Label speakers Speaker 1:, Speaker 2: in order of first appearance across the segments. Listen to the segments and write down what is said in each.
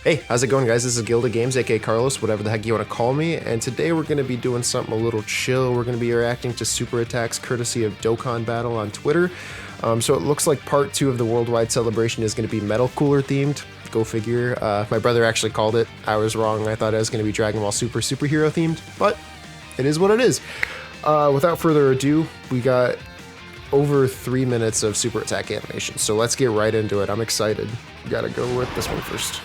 Speaker 1: Hey, how's it going, guys? This is Gilded Games, aka Carlos, whatever the heck you want to call me, and today we're going to be doing something a little chill. We're going to be reacting to super attacks courtesy of Dokkan Battle on Twitter. So it looks like part 2 of the worldwide celebration is going to be metal cooler themed. Go figure. My brother actually called it. I was wrong. I thought it was going to be Dragon Ball Super superhero themed, but it is what it is. Without further ado, we got over 3 minutes of super attack animation, so let's get right into it. I'm excited. Gotta go with this one first.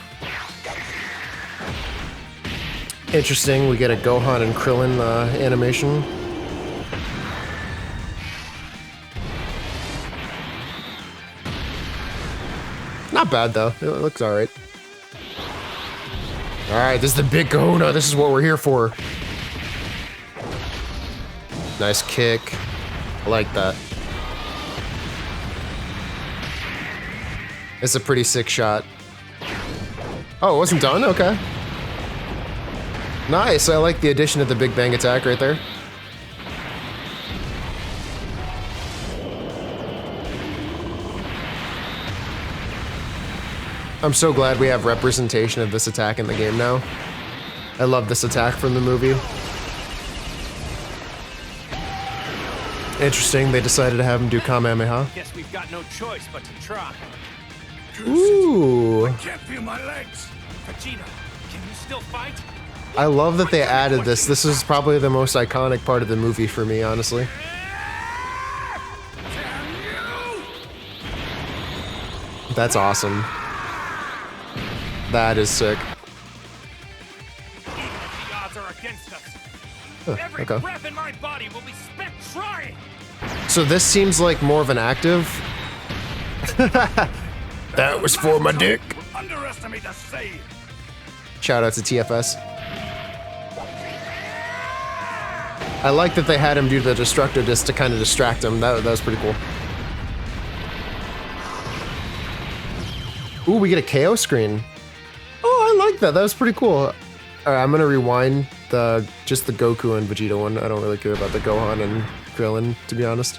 Speaker 1: Interesting, we get a Gohan and Krillin animation. Not bad though, it looks alright. Alright, this is the big kahuna, this is what we're here for. Nice kick, I like that. It's a pretty sick shot. Oh, it wasn't done? Okay. Nice, I like the addition of the Big Bang attack right there. I'm so glad we have representation of this attack in the game now. I love this attack from the movie. Interesting, they decided to have him do Kamehameha.
Speaker 2: Guess we've got no choice but to try.
Speaker 1: Ooh.
Speaker 2: I can't feel my legs. Vegeta, can you still fight?
Speaker 1: I love that they added this. This is probably the most iconic part of the movie for me, honestly. That's awesome. That is sick.
Speaker 2: The odds are against us.
Speaker 1: Huh,
Speaker 2: Every
Speaker 1: okay.
Speaker 2: breath in my body will be spent trying.
Speaker 1: So this seems like more of an active. That was for my dick.
Speaker 2: Underestimate the save.
Speaker 1: Shout out to TFS. I like that they had him do the Destructo Disc to kind of distract him. That was pretty cool. Ooh, we get a KO screen. Oh, I like that. That was pretty cool. All right, I'm gonna rewind just the Goku and Vegeta one. I don't really care about the Gohan and Krillin, to be honest.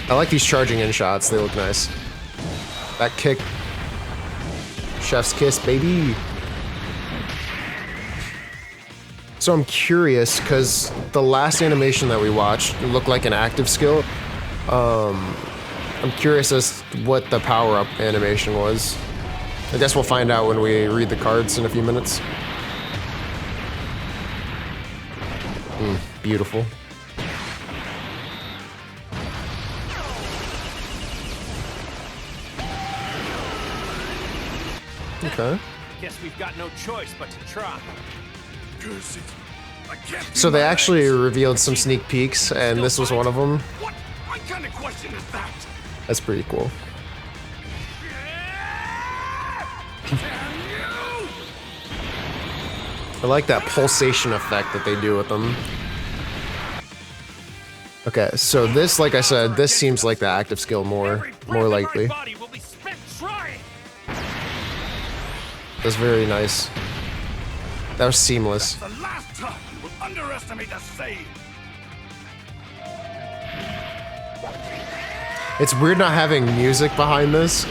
Speaker 1: I like these charging in shots. They look nice. That kick. Chef's kiss, baby. So I'm curious, because the last animation that we watched looked like an active skill. I'm curious as to what the power-up animation was. I guess we'll find out when we read the cards in a few minutes. Beautiful. Okay.
Speaker 2: Guess we've got no choice but to try.
Speaker 1: So they actually revealed some sneak peeks, and this was one of them.
Speaker 2: What kind of question is that?
Speaker 1: That's pretty cool. I like that pulsation effect that they do with them. Okay, so this, like I said, this seems like the active skill more likely. That's very nice. That was seamless.
Speaker 2: The last time we'll underestimate the save.
Speaker 1: It's weird not having music behind this.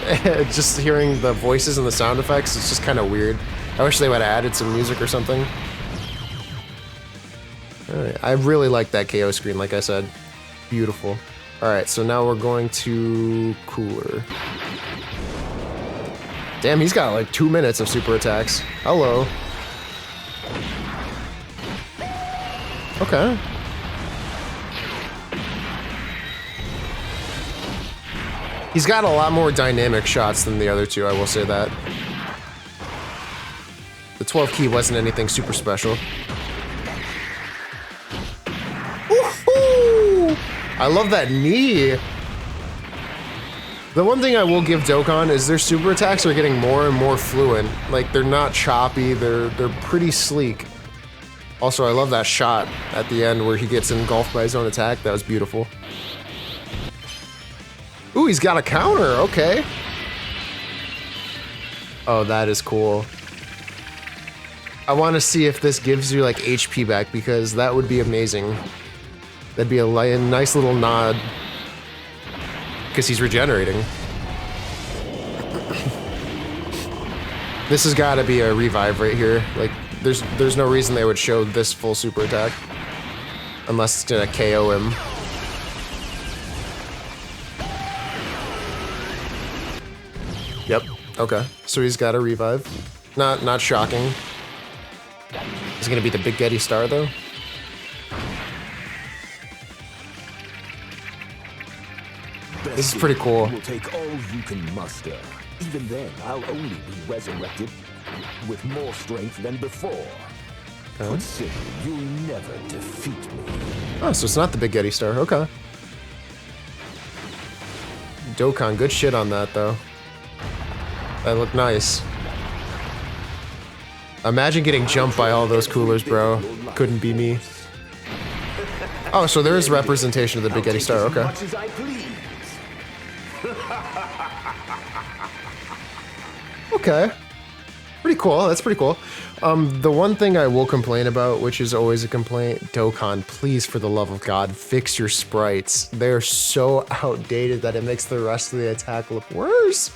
Speaker 1: Just hearing the voices and the sound effects, it's just kind of weird. I wish they would have added some music or something. Alright, I really like that KO screen, like I said. Beautiful. Alright, so now we're going to Cooler. Damn, he's got like 2 minutes of super attacks. Hello. Okay. He's got a lot more dynamic shots than the other two, I will say that. The 12 key wasn't anything super special. Woohoo! I love that knee. The one thing I will give Dokkan is their super attacks are getting more and more fluent. Like, they're not choppy, they're pretty sleek. Also, I love that shot at the end where he gets engulfed by his own attack. That was beautiful. Ooh, he's got a counter, okay. Oh, that is cool. I want to see if this gives you like HP back, because that would be amazing. That'd be a nice little nod. Because he's regenerating. This has got to be a revive right here. Like, there's no reason they would show this full super attack. Unless it's gonna KO him. Yep, okay. So he's got a revive. Not shocking. Is it gonna be the big Getty Star though? This is pretty cool.
Speaker 3: Will take all you can muster. Even then, I'll only be resurrected with more strength than before. Consider you'll never defeat me.
Speaker 1: Oh, so it's not the big Getty Star. Okay. Dokkan, good shit on that though. That looked nice. Imagine getting jumped by all those coolers, bro. Couldn't be me. Oh, so there is representation of the big Getty Star. Okay. Okay. Pretty cool. That's pretty cool. The one thing I will complain about, which is always a complaint, Dokkan, please, for the love of God, fix your sprites. They're so outdated that it makes the rest of the attack look worse.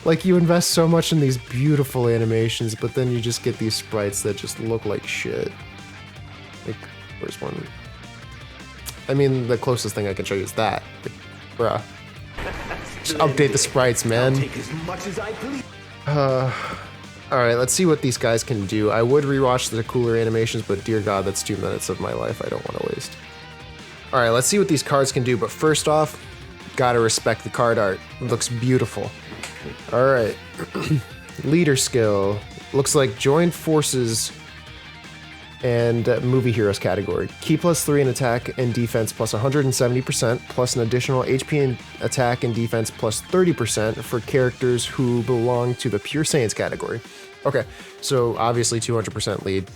Speaker 1: Like, you invest so much in these beautiful animations, but then you just get these sprites that just look like shit. Like, where's one? I mean, the closest thing I can show you is that. Like, bruh. Just update the sprites, man. Alright, let's see what these guys can do. I would rewatch the cooler animations, but dear God, that's 2 minutes of my life I don't want to waste. Alright, let's see what these cards can do, but first off, gotta respect the card art. It looks beautiful. Alright. Leader skill. Looks like joined forces and movie heroes category. Key +3 in attack and defense plus 170%, plus an additional HP in attack and defense plus 30% for characters who belong to the Pure Saiyans category. Okay, so obviously 200% lead.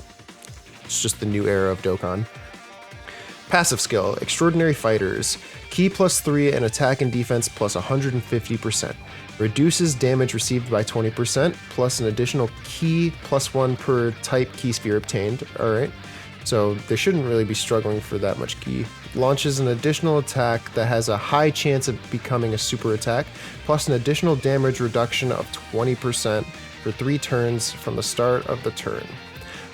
Speaker 1: It's just the new era of Dokkan. Passive skill, Extraordinary Fighters. Key +3 and attack and defense plus 150%. Reduces damage received by 20%, plus an additional key +1 per type key sphere obtained. Alright, so they shouldn't really be struggling for that much key. Launches an additional attack that has a high chance of becoming a super attack, plus an additional damage reduction of 20% for 3 turns from the start of the turn.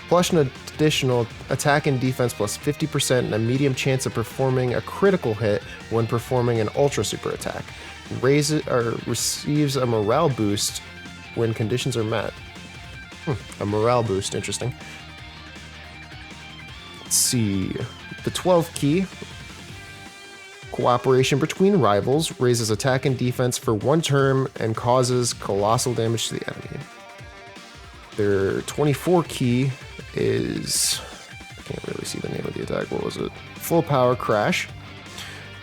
Speaker 1: Plus an additional attack and defense plus 50% and a medium chance of performing a critical hit when performing an ultra super attack. Raises or receives a morale boost when conditions are met. A morale boost, interesting. Let's see. The 12 key. Cooperation between rivals raises attack and defense for 1 turn and causes colossal damage to the enemy. Their 24 key is, I can't really see the name of the attack. What was it? Full power crash.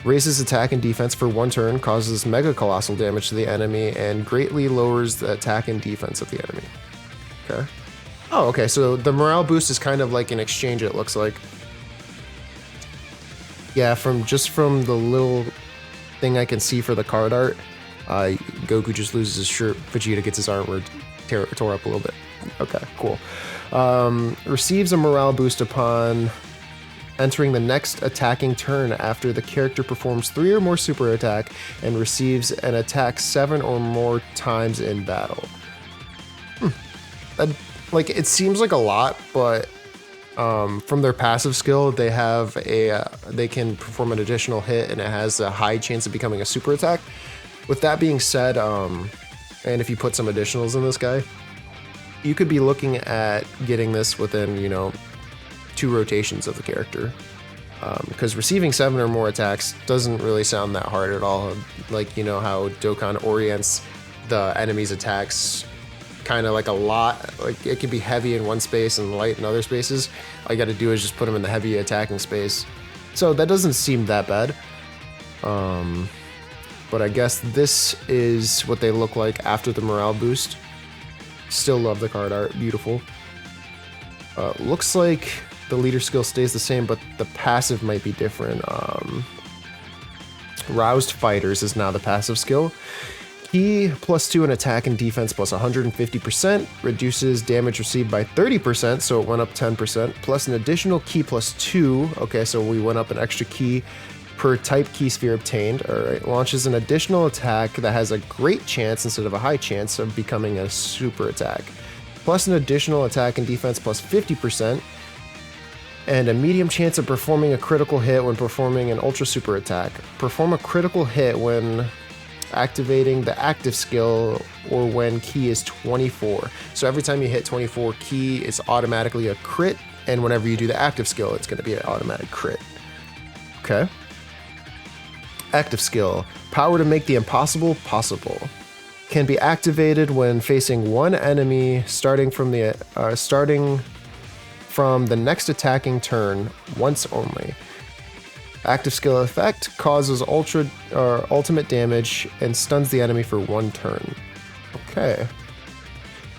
Speaker 1: Raises attack and defense for 1 turn, causes mega colossal damage to the enemy, and greatly lowers the attack and defense of the enemy. Okay. Oh, okay, so the morale boost is kind of like an exchange, it looks like. Yeah, from the little thing I can see for the card art, Goku just loses his shirt, Vegeta gets his armor tore up a little bit. Okay, cool. Receives a morale boost upon entering the next attacking turn after the character performs 3 or more super attack and receives an attack 7 or more times in battle. Like, it seems like a lot, but from their passive skill, they have they can perform an additional hit and it has a high chance of becoming a super attack. With that being said, and if you put some additionals in this guy, you could be looking at getting this within, 2 rotations of the character, because receiving 7 or more attacks doesn't really sound that hard at all. Like, how Dokkan orients the enemy's attacks kind of like a lot. Like, it can be heavy in one space and light in other spaces. All you got to do is just put them in the heavy attacking space. So that doesn't seem that bad. But I guess this is what they look like after the morale boost. Still love the card art, beautiful. Looks like the leader skill stays the same, but the passive might be different. Roused Fighters is now the passive skill. Key +2 in attack and defense plus 150%, reduces damage received by 30%, so it went up 10%, plus an additional key +2, okay, so we went up an extra key, per type key sphere obtained. Alright, launches an additional attack that has a great chance instead of a high chance of becoming a super attack. Plus an additional attack and defense plus 50%, and a medium chance of performing a critical hit when performing an ultra super attack. Perform a critical hit when activating the active skill or when key is 24. So every time you hit 24 key, it's automatically a crit, and whenever you do the active skill, it's going to be an automatic crit. Okay. Active skill, power to make the impossible possible. Can be activated when facing one enemy starting from the next attacking turn once only. Active skill effect causes ultimate damage and stuns the enemy for one turn. Okay.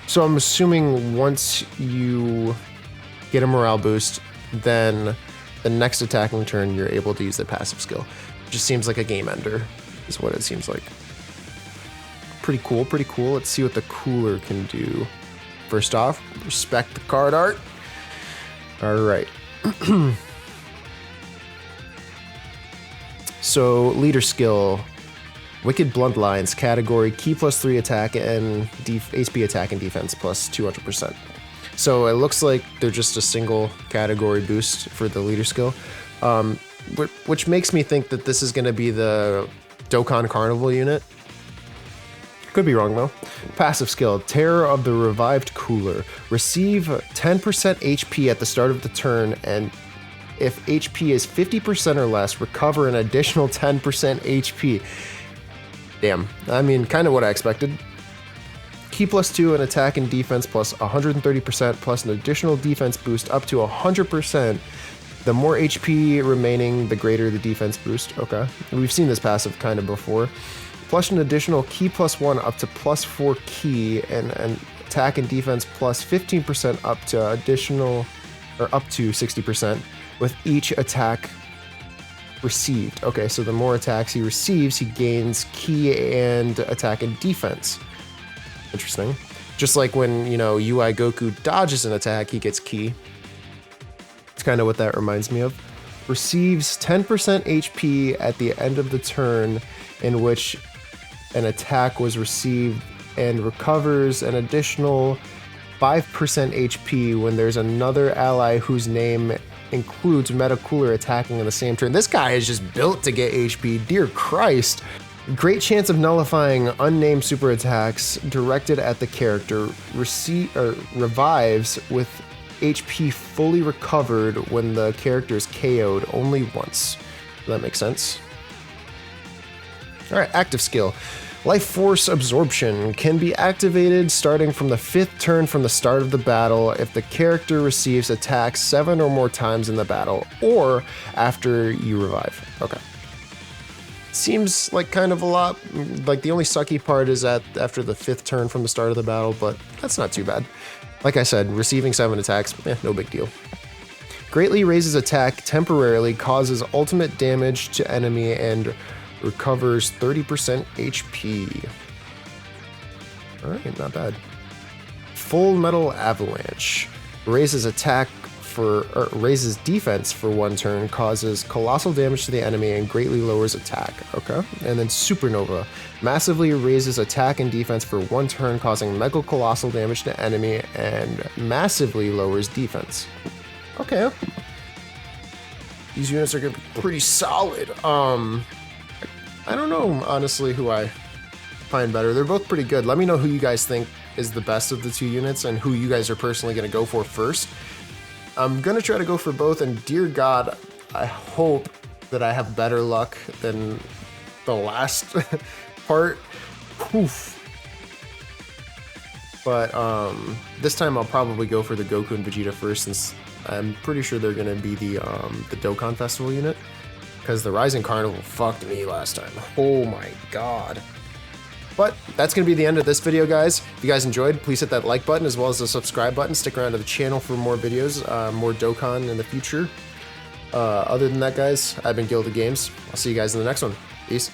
Speaker 1: So I'm assuming once you get a morale boost, then the next attacking turn you're able to use the passive skill. Just seems like a game ender, is what it seems like. Pretty cool, pretty cool. Let's see what the cooler can do. First off, respect the card art. Alright. So, leader skill. Wicked Blunt Lines category, key plus 3 attack and HP attack and defense plus 200%. So it looks like they're just a single category boost for the leader skill. Which makes me think that this is going to be the Dokkan Carnival unit. Could be wrong though. Passive skill, Terror of the Revived Cooler. Receive 10% HP at the start of the turn, and if HP is 50% or less, recover an additional 10% HP. Damn, I mean, kind of what I expected. Key plus 2 and attack and defense plus 130% plus an additional defense boost up to 100%. The more HP remaining, the greater the defense boost. Okay, we've seen this passive kind of before. Plus an additional key plus 1 up to plus 4 key, and attack and defense plus 15% up to additional, or up to 60% with each attack received. Okay, so the more attacks he receives, he gains key and attack and defense. Interesting. Just like when, you know, UI Goku dodges an attack, he gets key. It's kind of what that reminds me of. Receives 10% HP at the end of the turn in which an attack was received, and recovers an additional 5% HP when there's another ally whose name includes Meta Cooler attacking in the same turn. This guy is just built to get HP, dear Christ. Great chance of nullifying unnamed super attacks directed at the character. Revives with HP fully recovered when the character is KO'd only once. Does that make sense? Alright, active skill. Life Force Absorption can be activated starting from the 5th turn from the start of the battle if the character receives attacks 7 or more times in the battle, or after you revive. Okay. Seems like kind of a lot. Like the only sucky part is after the 5th turn from the start of the battle, but that's not too bad. Like I said, receiving 7 attacks, no big deal. Greatly raises attack temporarily, causes ultimate damage to enemy, and recovers 30% HP. Alright, not bad. Full Metal Avalanche. Raises defense for 1 turn, causes colossal damage to the enemy, and greatly lowers attack. Okay. And then Supernova. Massively raises attack and defense for 1 turn, causing mega colossal damage to enemy, and massively lowers defense. Okay. These units are gonna be pretty solid. I don't know, honestly, who I find better. They're both pretty good. Let me know who you guys think is the best of the 2 units and who you guys are personally going to go for first. I'm going to try to go for both, and dear God, I hope that I have better luck than the last part. Oof. But this time I'll probably go for the Goku and Vegeta first, since I'm pretty sure they're going to be the Dokkan Festival unit. Because the Rising Carnival fucked me last time. Oh my god. But that's going to be the end of this video, guys. If you guys enjoyed, please hit that like button as well as the subscribe button. Stick around to the channel for more videos, more Dokkan in the future. Other than that, guys, I've been Gilded Games. I'll see you guys in the next one. Peace.